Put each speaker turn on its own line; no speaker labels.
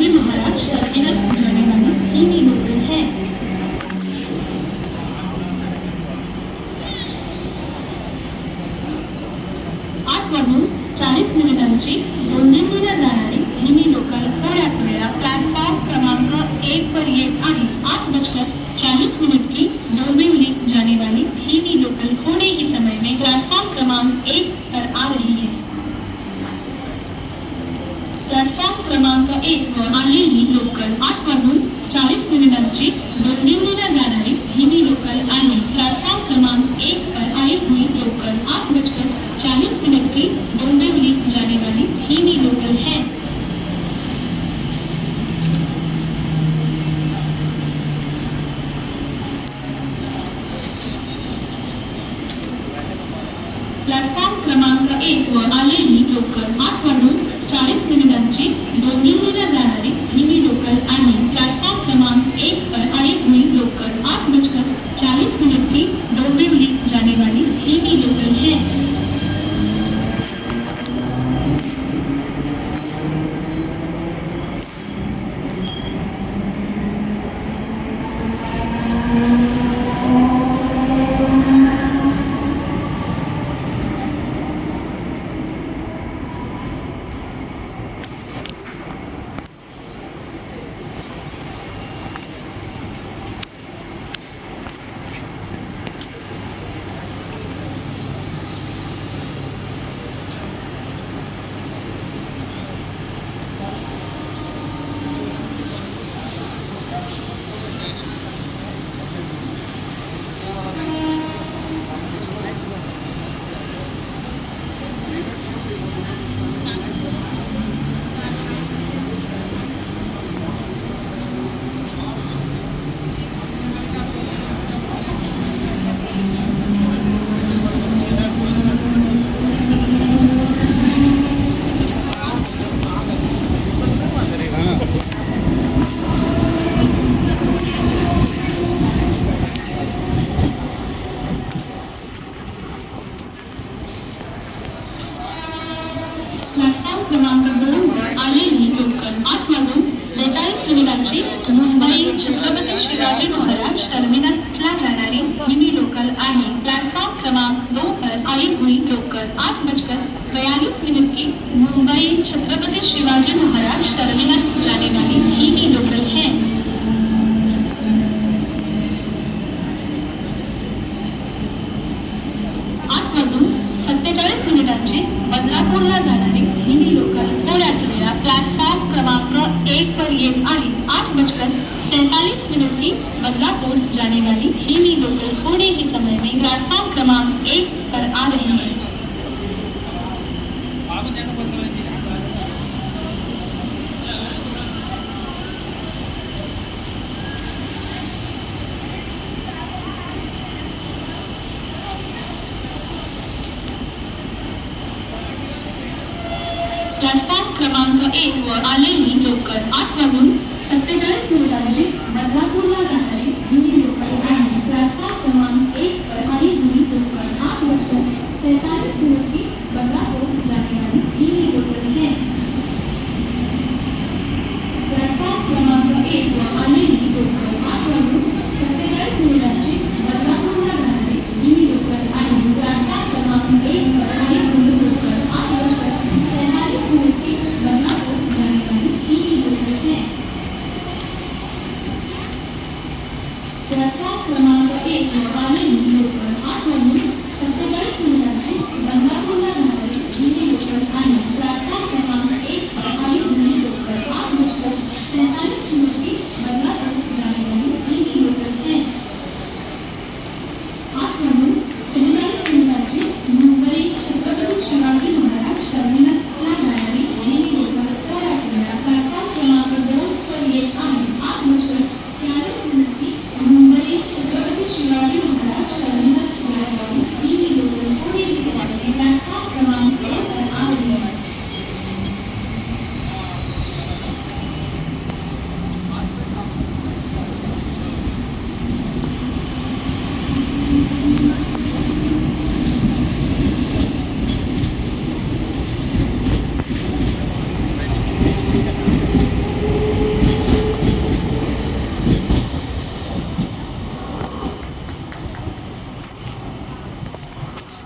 Shivaji Maharaj terminus जाने वाली धीमी लोकल है। 8:40 दोंबिवलीला जाणारी धीमी लोकल थोड्याच वेळा प्लॅटफॉर्म क्रमांक 1 पर येत आहे। 8:40 की डोंबिवली जाने वाली धीमी लोकल थोड़े ही समय में प्लेटफॉर्म क्रमांक 1 पर आ रही है। प्लेटफॉर्म क्रमांक 1 पर आलेली लोकल 8:40 डोंबिवलीला जाणारी धीमी लोकल आहे। प्लेटफॉर्म क्रमांक 1 पर आई हुई लोकल 8:40 की डोंबिवली जाने वाली धीमी लोकल है। प्लेटफॉर्म क्रमांक 1 वर आलेली लोकल 8:40 डोंबिवलीला जाणारी धीमी लोकल आहे। प्लेटफॉर्म क्रमांक 1 पर आई हुई लोकल 8:40 की डोंबिवली जाने वाली धीमी लोकल है। प्लॅटफॉर्म क्रमांक 2 वर आलेली लोकल 8:42 मुंबई छत्रपती शिवाजी महाराज टर्मिनसला जाणारी धीमी लोकल आहे। प्लॅटफॉर्म क्रमांक 2 पर आई हुई लोकल 8:42 की मुंबई छत्रपति शिवाजी महाराज टर्मिनस जाने वाली धीमी लोकल है। 8:47 बदलापूरला जाणारी धीमी लोकल थोड्याच वेळा प्लॅटफॉर्म क्रमांक 1 पर येत आहे। 8:43 की बदलापुर जाने वाली धीमी लोकल थोड़े ही समय में प्लेटफॉर्म क्रमांक 1 पर आ रही है। प्लॅटफॉर्म क्रमांक 1 वर आलेली लोकल 8:47 बदलापूरला जाणारी धीमी लोकल आहे। प्लॅटफॉर्म क्रमांक 1 पर